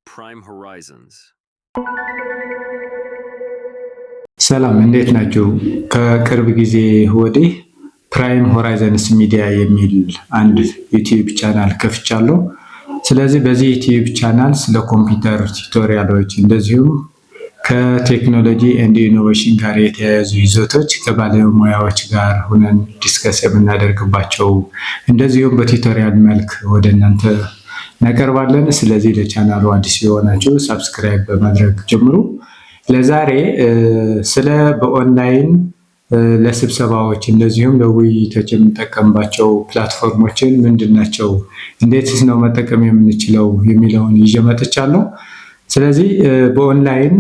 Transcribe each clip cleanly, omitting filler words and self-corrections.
Prime Horizons ሰላም እንዴት ናችሁ? ከቅርብ ጊዜ ወዲህ ፕራይም ሆራይዘንስ ሚዲያ የሚል አንድ ዩቲዩብ ቻናል ከፍቻለሁ። ስለዚህ በዚህ ዩቲዩብ ቻናል ስለ ኮምፒውተር ቱቶሪያሎች እንደዚሁም ከቴክኖሎጂ ኤንድ ኢኖቬሽን ጋር የተያያዙ ይዘቶች ከባለሙያዎች ጋር ሆነን ዲስከስ የምናደርግባቸው እንደዚሁም በቱቶሪያል መልክ ወደ እናንተ እናቀርባለን። ስለዚህ ለቻናሉ አዲስ የሆናችሁ ሰብስክራይብ በማድረግ ጀምሩ። ለዛሬ ስለ በኦንላይን ለስብሰባዎች እንደዚሁም ለውይይቶች የምንጠቀምባቸው ፕላትፎርሞችን ምንድናቸው፣ እንዴትስ ነው መጠቀም የምንችለው የሚለውን ይዤ መጥቻለሁ። ስለዚህ በኦንላይን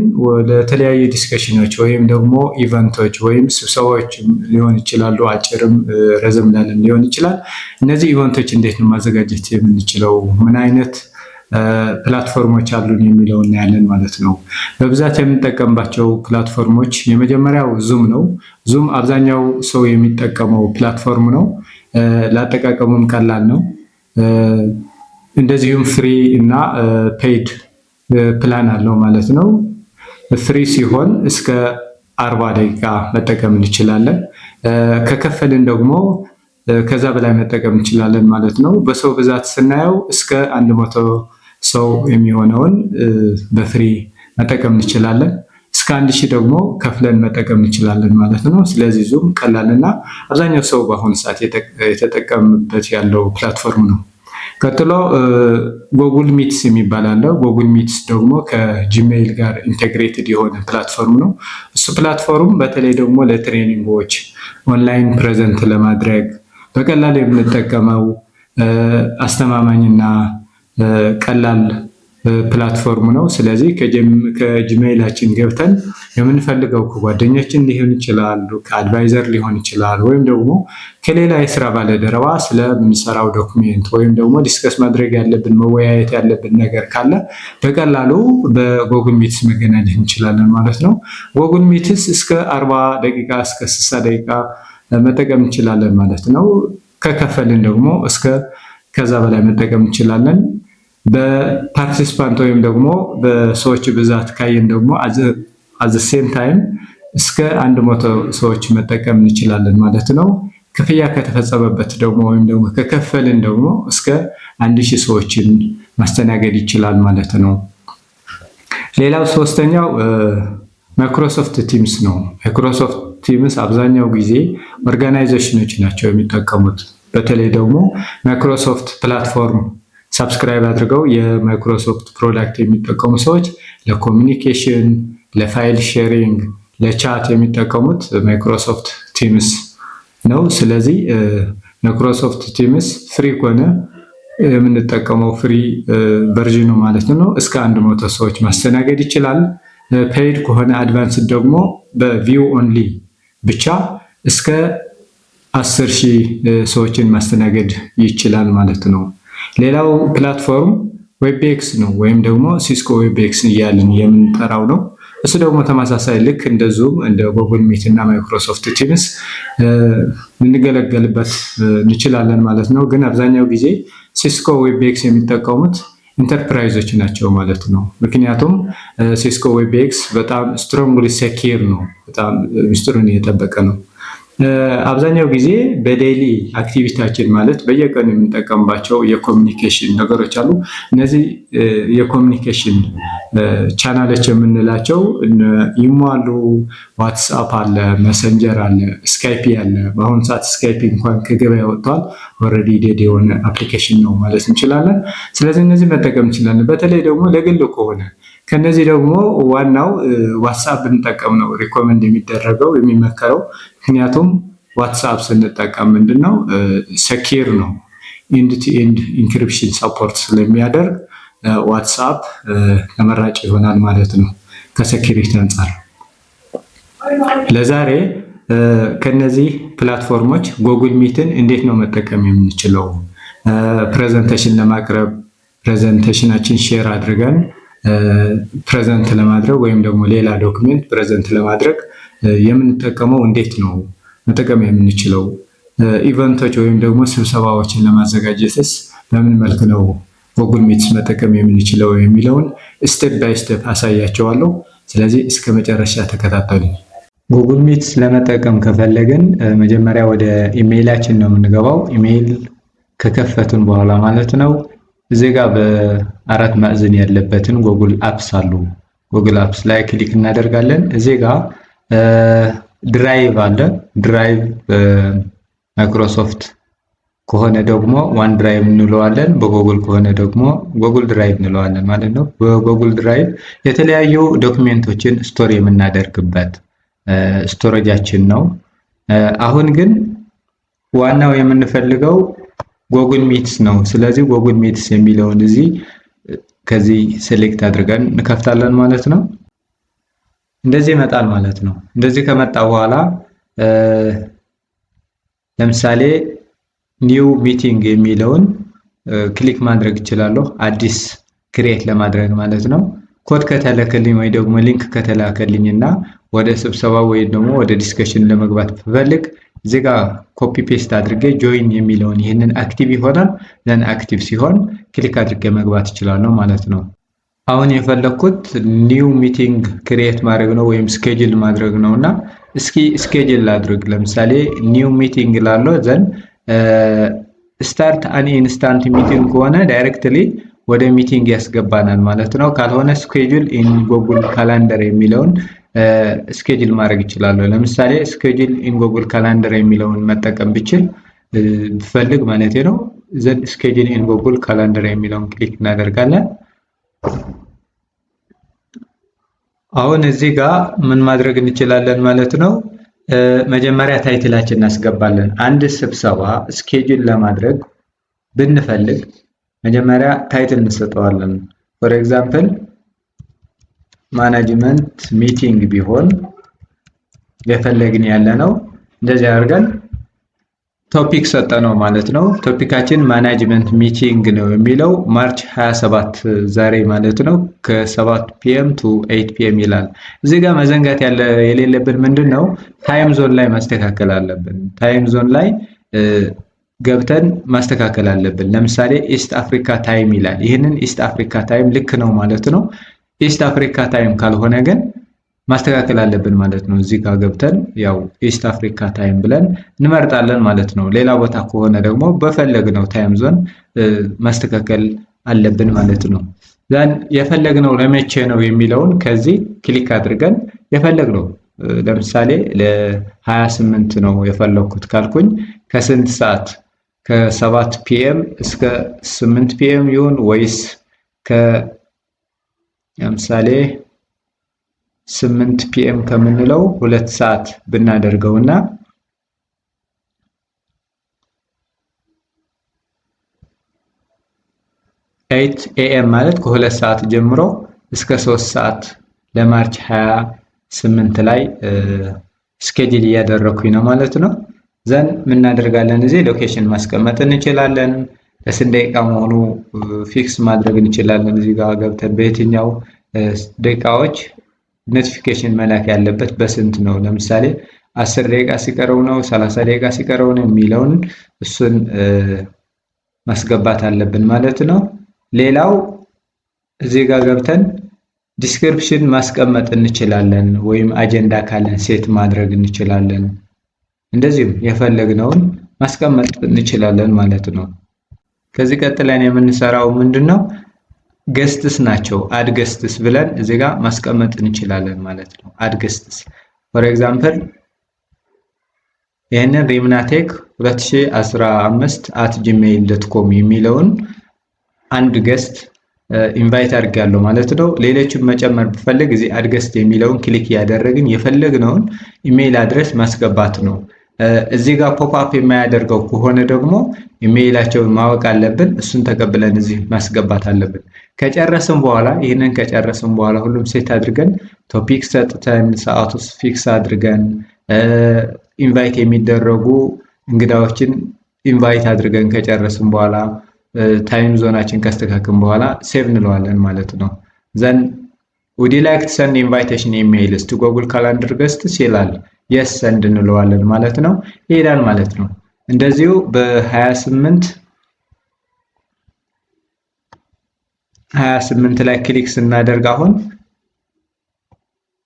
ለተለያዩ ዲስከሽኖች ወይም ደግሞ ኢቨንቶች ወይም ስብሰባዎች ሊሆን ይችላሉ፣ አጭርም ረዘም ላለም ሊሆን ይችላል። እነዚህ ኢቨንቶች እንዴት ነው ማዘጋጀት የምንችለው፣ ምን አይነት ፕላትፎርሞች አሉን የሚለው እናያለን ማለት ነው። በብዛት የምንጠቀምባቸው ፕላትፎርሞች የመጀመሪያው ዙም ነው። ዙም አብዛኛው ሰው የሚጠቀመው ፕላትፎርም ነው። ለአጠቃቀሙም ቀላል ነው። እንደዚሁም ፍሪ እና ፔይድ ፕላን አለው ማለት ነው። ፍሪ ሲሆን እስከ 40 ደቂቃ መጠቀም እንችላለን። ከከፈልን ደግሞ ከዛ በላይ መጠቀም እንችላለን ማለት ነው። በሰው ብዛት ስናየው እስከ 100 ሰው የሚሆነውን በፍሪ መጠቀም እንችላለን። እስከ 1000 ደግሞ ከፍለን መጠቀም እንችላለን ማለት ነው። ስለዚህ ዙም ቀላልና አብዛኛው ሰው በአሁኑ ሰዓት የተጠቀምበት ያለው ፕላትፎርም ነው። ቀጥሎ ጎጉል ሚትስ የሚባል አለ። ጎጉል ሚትስ ደግሞ ከጂሜይል ጋር ኢንቴግሬትድ የሆነ ፕላትፎርም ነው። እሱ ፕላትፎርም በተለይ ደግሞ ለትሬኒንጎች ኦንላይን ፕሬዘንት ለማድረግ በቀላል የምንጠቀመው አስተማማኝና ቀላል ፕላትፎርም ነው። ስለዚህ ከጂሜይላችን ገብተን የምንፈልገው ከጓደኛችን ሊሆን ይችላል፣ ከአድቫይዘር ሊሆን ይችላል፣ ወይም ደግሞ ከሌላ የስራ ባለደረባ ስለምንሰራው ዶክሜንት ወይም ደግሞ ዲስከስ ማድረግ ያለብን መወያየት ያለብን ነገር ካለ በቀላሉ በጎጉል ሚትስ መገናኘት እንችላለን ማለት ነው። ጎጉል ሚትስ እስከ 40 ደቂቃ እስከ 60 ደቂቃ መጠቀም እንችላለን ማለት ነው። ከከፈልን ደግሞ ከዛ በላይ መጠቀም እንችላለን። በፓርቲሲፓንት ወይም ደግሞ በሰዎች ብዛት ካየን ደግሞ አዘ ሴም ታይም እስከ 100 ሰዎች መጠቀም እንችላለን ማለት ነው። ክፍያ ከተፈጸመበት ደግሞ ወይም ደግሞ ከከፈልን ደግሞ እስከ 1000 ሰዎችን ማስተናገድ ይችላል ማለት ነው። ሌላው ሶስተኛው ማይክሮሶፍት ቲምስ ነው። ማይክሮሶፍት ቲምስ አብዛኛው ጊዜ ኦርጋናይዜሽኖች ናቸው የሚጠቀሙት። በተለይ ደግሞ ማይክሮሶፍት ፕላትፎርም ሰብስክራይብ አድርገው የማይክሮሶፍት ፕሮዳክት የሚጠቀሙ ሰዎች ለኮሚኒኬሽን፣ ለፋይል ሼሪንግ፣ ለቻት የሚጠቀሙት ማይክሮሶፍት ቲምስ ነው። ስለዚህ ማይክሮሶፍት ቲምስ ፍሪ ከሆነ የምንጠቀመው ፍሪ ቨርዥኑ ማለት ነው እስከ 100 ሰዎች ማስተናገድ ይችላል። ፔይድ ከሆነ አድቫንስድ ደግሞ በቪው ኦንሊ ብቻ እስከ 10,000 ሰዎችን ማስተናገድ ይችላል ማለት ነው። ሌላው ፕላትፎርም ዌብኤክስ ነው ወይም ደግሞ ሲስኮ ዌብኤክስ እያልን የምንጠራው ነው። እሱ ደግሞ ተመሳሳይ ልክ እንደ ዙም እንደ ጎጉል ሚት እና ማይክሮሶፍት ቲምስ ልንገለገልበት እንችላለን ማለት ነው። ግን አብዛኛው ጊዜ ሲስኮ ዌብኤክስ የሚጠቀሙት ኢንተርፕራይዞች ናቸው ማለት ነው። ምክንያቱም ሲስኮ ዌብኤክስ በጣም ስትሮንግሊ ሴኪር ነው፣ በጣም ሚስጥሩን የጠበቀ ነው። አብዛኛው ጊዜ በዴይሊ አክቲቪቲያችን ማለት በየቀኑ የምንጠቀምባቸው የኮሚኒኬሽን ነገሮች አሉ። እነዚህ የኮሚኒኬሽን ቻናሎች የምንላቸው ኢሞ አሉ፣ ዋትስአፕ አለ፣ መሰንጀር አለ፣ ስካይፒ አለ። በአሁኑ ሰዓት ስካይፒ እንኳን ከገበያ ወጥቷል። ኦልሬዲ ዴድ የሆነ አፕሊኬሽን ነው ማለት እንችላለን። ስለዚህ እነዚህ መጠቀም እንችላለን። በተለይ ደግሞ ለግል ከሆነ ከነዚህ ደግሞ ዋናው ዋትስአፕ ብንጠቀም ነው ሪኮመንድ የሚደረገው የሚመከረው። ምክንያቱም ዋትስአፕ ስንጠቀም ምንድነው ሰኪር ነው፣ ኢንድ ቱ ኢንድ ኢንክሪፕሽን ሰፖርት ስለሚያደርግ ዋትስአፕ ተመራጭ ይሆናል ማለት ነው ከሴኪሪቲ አንጻር። ለዛሬ ከነዚህ ፕላትፎርሞች ጎጉል ሚትን እንዴት ነው መጠቀም የምንችለው፣ ፕሬዘንቴሽን ለማቅረብ ፕሬዘንቴሽናችን ሼር አድርገን ፕሬዘንት ለማድረግ ወይም ደግሞ ሌላ ዶክመንት ፕሬዘንት ለማድረግ የምንጠቀመው እንዴት ነው መጠቀም የምንችለው? ኢቨንቶች ወይም ደግሞ ስብሰባዎችን ለማዘጋጀትስ በምን መልክ ነው ጉግል ሚትስ መጠቀም የምንችለው የሚለውን ስቴፕ ባይ ስቴፕ አሳያቸዋለሁ። ስለዚህ እስከ መጨረሻ ተከታተሉ። ጉግል ሚትስ ለመጠቀም ከፈለግን መጀመሪያ ወደ ኢሜይላችን ነው የምንገባው። ኢሜይል ከከፈትን በኋላ ማለት ነው እዚህ ጋር በአራት ማዕዘን ያለበትን ጉግል አፕስ አሉ። ጉግል አፕስ ላይ ክሊክ እናደርጋለን። እዚህ ጋር ድራይቭ አለ። ድራይቭ በማይክሮሶፍት ከሆነ ደግሞ ዋን ድራይቭ እንለዋለን። በጉግል ከሆነ ደግሞ ጉግል ድራይቭ እንለዋለን ማለት ነው። በጉግል ድራይቭ የተለያዩ ዶክሜንቶችን ስቶር የምናደርግበት ስቶሬጃችን ነው። አሁን ግን ዋናው የምንፈልገው ጉግል ሚትስ ነው። ስለዚህ ጉግል ሚትስ የሚለውን ከዚህ ሴሌክት አድርገን እንከፍታለን ማለት ነው። እንደዚህ ይመጣል ማለት ነው። እንደዚህ ከመጣ በኋላ ለምሳሌ ኒው ሚቲንግ የሚለውን ክሊክ ማድረግ እችላለሁ፣ አዲስ ክሬት ለማድረግ ማለት ነው። ኮድ ከተላከልኝ ወይ ደግሞ ሊንክ ከተላከልኝ እና ወደ ስብሰባ ወይ ደግሞ ወደ ዲስከሽን ለመግባት ብፈልግ እዚህ ጋር ኮፒ ፔስት አድርጌ ጆይን የሚለውን ይህንን አክቲቭ ይሆናል። ዘን አክቲቭ ሲሆን ክሊክ አድርጌ መግባት እችላለሁ ማለት ነው። አሁን የፈለኩት ኒው ሚቲንግ ክሬት ማድረግ ነው ወይም ስኬጁል ማድረግ ነው እና እስኪ ስኬጁል ላድርግ። ለምሳሌ ኒው ሚቲንግ ላለው ዘን ስታርት አን ኢንስታንት ሚቲንግ ከሆነ ዳይሬክትሊ ወደ ሚቲንግ ያስገባናል ማለት ነው። ካልሆነ ስኬጁል ኢን ጉግል ካላንደር የሚለውን ስኬጁል ማድረግ ይችላለሁ። ለምሳሌ ስኬጁል ኢን ጉግል ካላንደር የሚለውን መጠቀም ብችል ብፈልግ ማለት ነው። ዘን ስኬጁል ኢን ጉግል ካላንደር የሚለውን ክሊክ እናደርጋለን። አሁን እዚህ ጋር ምን ማድረግ እንችላለን ማለት ነው። መጀመሪያ ታይትላችን እናስገባለን። አንድ ስብሰባ ስኬጁል ለማድረግ ብንፈልግ መጀመሪያ ታይትል እንሰጠዋለን። ፎር ኤግዛምፕል ማናጅመንት ሚቲንግ ቢሆን የፈለግን ያለ ነው። እንደዚህ አድርገን ቶፒክ ሰጠነው ማለት ነው። ቶፒካችን ማናጅመንት ሚቲንግ ነው የሚለው ማርች 27 ዛሬ ማለት ነው ከ7 ፒኤም ቱ 8 ፒኤም ይላል። እዚህ ጋር መዘንጋት የሌለብን ምንድን ነው ታይም ዞን ላይ ማስተካከል አለብን። ታይም ዞን ላይ ገብተን ማስተካከል አለብን። ለምሳሌ ኢስት አፍሪካ ታይም ይላል። ይህንን ኢስት አፍሪካ ታይም ልክ ነው ማለት ነው። ኢስት አፍሪካ ታይም ካልሆነ ግን ማስተካከል አለብን ማለት ነው። እዚህ ጋር ገብተን ያው ኢስት አፍሪካ ታይም ብለን እንመርጣለን ማለት ነው። ሌላ ቦታ ከሆነ ደግሞ በፈለግነው ታይም ዞን ማስተካከል አለብን ማለት ነው። ዛን የፈለግነው ለመቼ ነው የሚለውን ከዚህ ክሊክ አድርገን የፈለግነው ለምሳሌ ለ28 ነው የፈለኩት ካልኩኝ ከስንት ሰዓት ከ7 ፒኤም እስከ 8 ፒኤም ይሁን ወይስ ለምሳሌ 8 ፒኤም ከምንለው 2 ሰዓት ብናደርገውና 8 ኤኤም ማለት ከ2 ሰዓት ጀምሮ እስከ 3 ሰዓት ለማርች 28 ላይ ስኬጁል እያደረኩኝ ነው ማለት ነው። ዘን ምን እናደርጋለን? እዚህ ሎኬሽን ማስቀመጥ እንችላለን። ለስንት ደቂቃ መሆኑ ፊክስ ማድረግ እንችላለን። እዚህ ጋር ገብተን በየትኛው ደቂቃዎች ኖቲፊኬሽን መላክ ያለበት በስንት ነው። ለምሳሌ 10 ደቂቃ ሲቀረው ነው 30 ደቂቃ ሲቀረው ነው የሚለውን እሱን ማስገባት አለብን ማለት ነው። ሌላው እዚህ ጋር ገብተን ዲስክሪፕሽን ማስቀመጥ እንችላለን ወይም አጀንዳ ካለን ሴት ማድረግ እንችላለን። እንደዚህም የፈለግነውን ማስቀመጥ እንችላለን ማለት ነው። ከዚህ ቀጥለን የምንሰራው ምንድነው? ገስትስ ናቸው። አድ ገስትስ ብለን እዚህ ጋር ማስቀመጥ እንችላለን ማለት ነው። አድ ገስትስ ፎር ኤግዛምፕል ይሄንን ሪምናቴክ 2015@gmail.com የሚለውን አንድ ገስት ኢንቫይት አድርጋለሁ ማለት ነው። ሌሎችም መጨመር ብፈልግ እዚህ አድ ገስት የሚለውን ክሊክ ያደረግን የፈለግነውን ኢሜይል አድሬስ ማስገባት ነው። እዚህ ጋር ፖፕ አፕ የማያደርገው ከሆነ ደግሞ ኢሜይላቸውን ማወቅ አለብን። እሱን ተቀብለን እዚህ ማስገባት አለብን። ከጨረስን በኋላ ይህንን ከጨረስን በኋላ ሁሉም ሴት አድርገን ቶፒክ ሰጥተን ሰዓቱስ ፊክስ አድርገን ኢንቫይት የሚደረጉ እንግዳዎችን ኢንቫይት አድርገን ከጨረስን በኋላ ታይም ዞናችን ካስተካከልን በኋላ ሴቭ እንለዋለን ማለት ነው። ዘን would you like to send invitation emails to Google Calendar guests ይላል። የስ ሰንድ እንለዋለን ማለት ነው። ይሄዳል ማለት ነው። እንደዚሁ በ28 ላይ ክሊክ ስናደርግ አሁን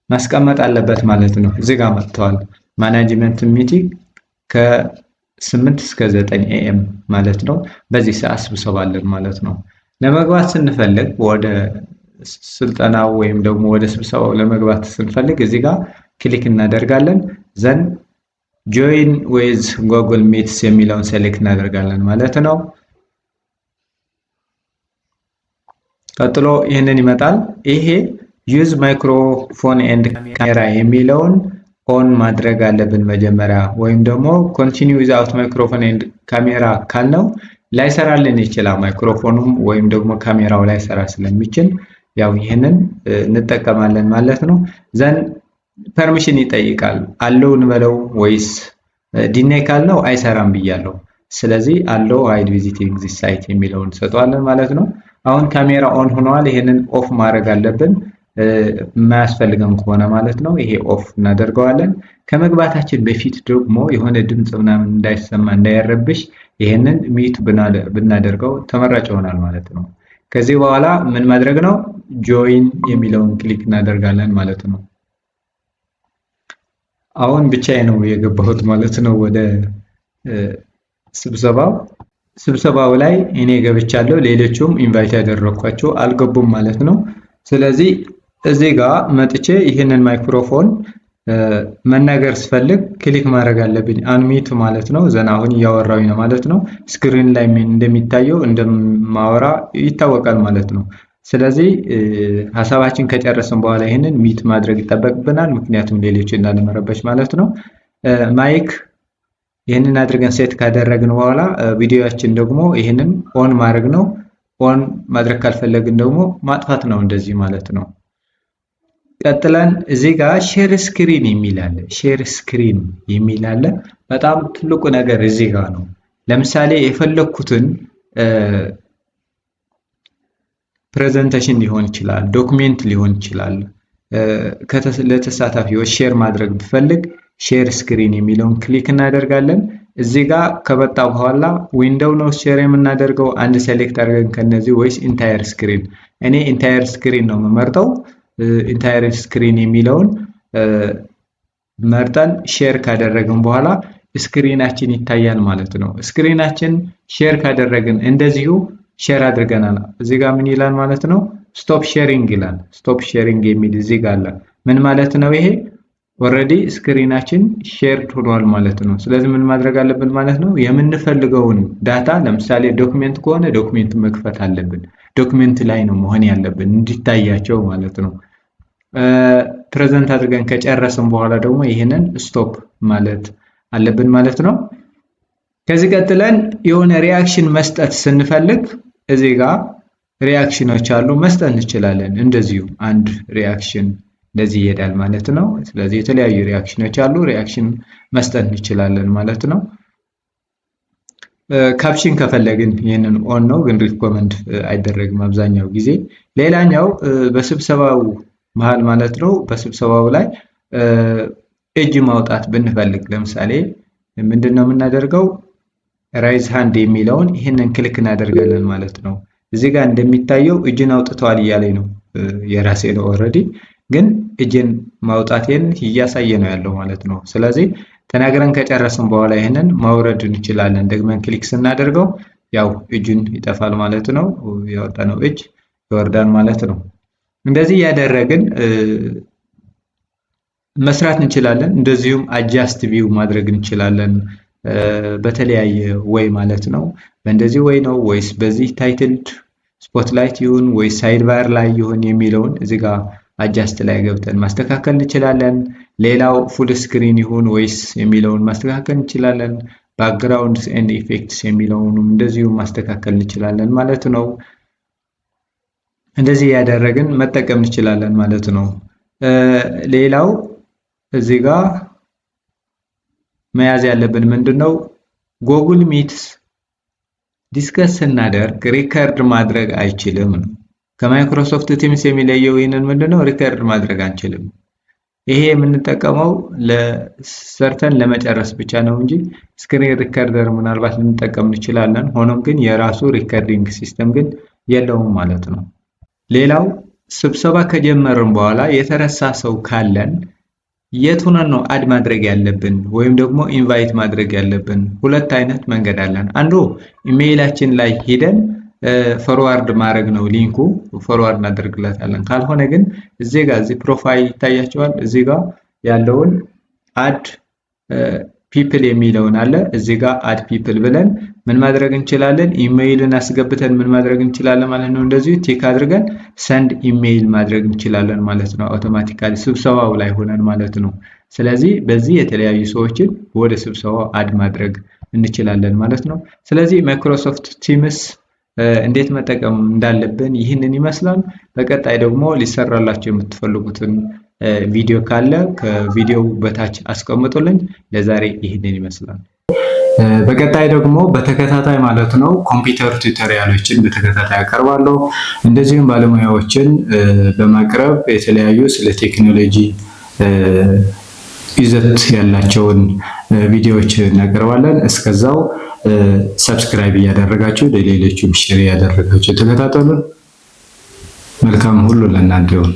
ማስቀመጥ አለበት ማለት ነው። እዚህ ጋር መጥተዋል። ማኔጅመንት ሚቲንግ ከ8 እስከ 9 ኤኤም ማለት ነው። በዚህ ሰዓት ስብሰባ አለን ማለት ነው። ለመግባት ስንፈልግ ወደ ስልጠናው ወይም ደግሞ ወደ ስብሰባው ለመግባት ስንፈልግ እዚህ ጋር ክሊክ እናደርጋለን። ዘን ጆይን ዊዝ ጉግል ሚትስ የሚለውን ሴሌክት እናደርጋለን ማለት ነው። ቀጥሎ ይህንን ይመጣል። ይሄ ዩዝ ማይክሮፎን ኤንድ ካሜራ የሚለውን ኦን ማድረግ አለብን መጀመሪያ፣ ወይም ደግሞ ኮንቲኒው ዊዛውት ማይክሮፎን ኤንድ ካሜራ ካልነው ላይሰራልን ይችላል። ማይክሮፎኑም ወይም ደግሞ ካሜራው ላይሰራ ስለሚችል ያው ይህንን እንጠቀማለን ማለት ነው። ዘን ፐርሚሽን ይጠይቃል። አለው እንበለው ወይስ ዲኔይ ካልነው አይሰራም ብያለሁ። ስለዚህ አለው ሃይድ ቪዚቲንግ ዚስ ሳይት የሚለውን ሰጠዋለን ማለት ነው። አሁን ካሜራ ኦን ሆኗል። ይሄንን ኦፍ ማድረግ አለብን የማያስፈልገም ከሆነ ማለት ነው። ይሄ ኦፍ እናደርገዋለን። ከመግባታችን በፊት ደግሞ የሆነ ድምፅ ምናምን እንዳይሰማ እንዳይረብሽ ይሄንን ሚት ብናደርገው ተመራጭ ይሆናል ማለት ነው። ከዚህ በኋላ ምን ማድረግ ነው? ጆይን የሚለውን ክሊክ እናደርጋለን ማለት ነው። አሁን ብቻዬ ነው የገባሁት ማለት ነው ወደ ስብሰባው ላይ እኔ ገብቻለሁ። ሌሎቹም ኢንቫይት ያደረኳቸው አልገቡም ማለት ነው። ስለዚህ እዚህ ጋር መጥቼ ይህንን ማይክሮፎን መናገር ስፈልግ ክሊክ ማድረግ አለብኝ። አንሚት ማለት ነው። ዘና አሁን እያወራሁኝ ነው ማለት ነው። ስክሪን ላይ እንደሚታየው እንደማወራ ይታወቃል ማለት ነው። ስለዚህ ሐሳባችን ከጨረስን በኋላ ይህንን ሚት ማድረግ ይጠበቅብናል፣ ምክንያቱም ሌሎች እንዳለመረበሽ ማለት ነው። ማይክ ይህንን አድርገን ሴት ካደረግን በኋላ ቪዲዮአችን ደግሞ ይህንን ኦን ማድረግ ነው። ኦን ማድረግ ካልፈለግን ደግሞ ማጥፋት ነው፣ እንደዚህ ማለት ነው። ቀጥለን እዚህ ጋር ሼር ስክሪን የሚል አለ። ሼር ስክሪን የሚል አለ። በጣም ትልቁ ነገር እዚህ ጋር ነው። ለምሳሌ የፈለኩትን ፕሬዘንቴሽን ሊሆን ይችላል፣ ዶክሜንት ሊሆን ይችላል። ለተሳታፊዎች ሼር ማድረግ ብፈልግ ሼር ስክሪን የሚለውን ክሊክ እናደርጋለን። እዚህ ጋር ከመጣ በኋላ ዊንዶው ነው ሼር የምናደርገው አንድ ሴሌክት አድርገን ከነዚህ ወይስ ኢንታየር ስክሪን? እኔ ኢንታየር ስክሪን ነው የምመርጠው። ኢንታየር ስክሪን የሚለውን መርጠን ሼር ካደረግን በኋላ ስክሪናችን ይታያል ማለት ነው። ስክሪናችን ሼር ካደረግን እንደዚሁ ሼር አድርገናል። እዚህ ጋር ምን ይላል ማለት ነው? ስቶፕ ሼሪንግ ይላል። ስቶፕ ሼሪንግ የሚል እዚህ ጋር አለ። ምን ማለት ነው ይሄ? ኦልሬዲ ስክሪናችን ሼርድ ሆኗል ማለት ነው። ስለዚህ ምን ማድረግ አለብን ማለት ነው? የምንፈልገውን ዳታ ለምሳሌ ዶክሜንት ከሆነ ዶክሜንት መክፈት አለብን። ዶክሜንት ላይ ነው መሆን ያለብን እንዲታያቸው ማለት ነው። ፕሬዘንት አድርገን ከጨረስን በኋላ ደግሞ ይሄንን ስቶፕ ማለት አለብን ማለት ነው። ከዚህ ቀጥለን የሆነ ሪአክሽን መስጠት ስንፈልግ እዚህ ጋር ሪአክሽኖች አሉ፣ መስጠት እንችላለን። እንደዚሁ አንድ ሪአክሽን እንደዚህ ይሄዳል ማለት ነው። ስለዚህ የተለያዩ ሪአክሽኖች አሉ፣ ሪአክሽን መስጠት እንችላለን ማለት ነው። ካፕሽን ከፈለግን ይህንን ኦን ነው፣ ግን ሪኮመንድ አይደረግም አብዛኛው ጊዜ። ሌላኛው በስብሰባው መሃል ማለት ነው፣ በስብሰባው ላይ እጅ ማውጣት ብንፈልግ ለምሳሌ ምንድነው የምናደርገው? ራይዝ ሃንድ የሚለውን ይህንን ክሊክ እናደርጋለን ማለት ነው። እዚህ ጋር እንደሚታየው እጅን አውጥተዋል እያለኝ ነው፣ የራሴ ነው ኦልሬዲ፣ ግን እጅን ማውጣቴን እያሳየ ነው ያለው ማለት ነው። ስለዚህ ተናግረን ከጨረስን በኋላ ይህንን ማውረድ እንችላለን። ደግመን ክሊክ ስናደርገው ያው እጁን ይጠፋል ማለት ነው፣ ያወጣነው እጅ ይወርዳል ማለት ነው። እንደዚህ ያደረግን መስራት እንችላለን። እንደዚሁም አጃስት ቪው ማድረግ እንችላለን በተለያየ ወይ ማለት ነው። በእንደዚህ ወይ ነው ወይስ በዚህ ታይትልድ ስፖትላይት ይሁን ወይስ ሳይድ ባር ላይ ይሁን የሚለውን እዚህ ጋር አጃስት ላይ ገብተን ማስተካከል እንችላለን። ሌላው ፉል ስክሪን ይሁን ወይስ የሚለውን ማስተካከል እንችላለን። ባክግራውንድስ ኤንድ ኢፌክትስ የሚለውንም እንደዚሁ ማስተካከል እንችላለን ማለት ነው። እንደዚህ ያደረግን መጠቀም እንችላለን ማለት ነው። ሌላው እዚህ ጋር መያዝ ያለብን ምንድነው? ጉግል ሚትስ ዲስከስ ስናደርግ ሪከርድ ማድረግ አይችልም ነው። ከማይክሮሶፍት ቲምስ የሚለየው ይህንን ምንድነው? ሪከርድ ማድረግ አንችልም። ይሄ የምንጠቀመው ለሰርተን ለመጨረስ ብቻ ነው እንጂ ስክሪን ሪከርደር ምናልባት ልንጠቀም እንችላለን። ሆኖም ግን የራሱ ሪከርዲንግ ሲስተም ግን የለውም ማለት ነው። ሌላው ስብሰባ ከጀመርን በኋላ የተረሳ ሰው ካለን የት ሆነን ነው አድ ማድረግ ያለብን ወይም ደግሞ ኢንቫይት ማድረግ ያለብን? ሁለት አይነት መንገድ አለን። አንዱ ኢሜይላችን ላይ ሄደን ፎርዋርድ ማድረግ ነው። ሊንኩ ፎርዋርድ እናደርግለታለን። ካልሆነ ግን እዚህ ጋር እዚህ ፕሮፋይል ይታያቸዋል። እዚህ ጋር ያለውን አድ ፒፕል የሚለውን አለ። እዚህ ጋር አድ ፒፕል ብለን ምን ማድረግ እንችላለን? ኢሜይልን አስገብተን ምን ማድረግ እንችላለን ማለት ነው። እንደዚህ ቲክ አድርገን ሰንድ ኢሜይል ማድረግ እንችላለን ማለት ነው። አውቶማቲካሊ ስብሰባው ላይ ሆነን ማለት ነው። ስለዚህ በዚህ የተለያዩ ሰዎችን ወደ ስብሰባው አድ ማድረግ እንችላለን ማለት ነው። ስለዚህ ማይክሮሶፍት ቲምስ እንዴት መጠቀም እንዳለብን ይህንን ይመስላል። በቀጣይ ደግሞ ሊሰራላችሁ የምትፈልጉትን ቪዲዮ ካለ ከቪዲዮው በታች አስቀምጡልኝ። ለዛሬ ይህንን ይመስላል። በቀጣይ ደግሞ በተከታታይ ማለት ነው ኮምፒውተር ቱቶሪያሎችን በተከታታይ አቀርባለሁ። እንደዚሁም ባለሙያዎችን በማቅረብ የተለያዩ ስለ ቴክኖሎጂ ይዘት ያላቸውን ቪዲዮዎች እናቀርባለን። እስከዛው ሰብስክራይብ እያደረጋችሁ ለሌሎችም ሼር እያደረጋችሁ ተከታተሉን። መልካም ሁሉ ለእናንተ ይሁን።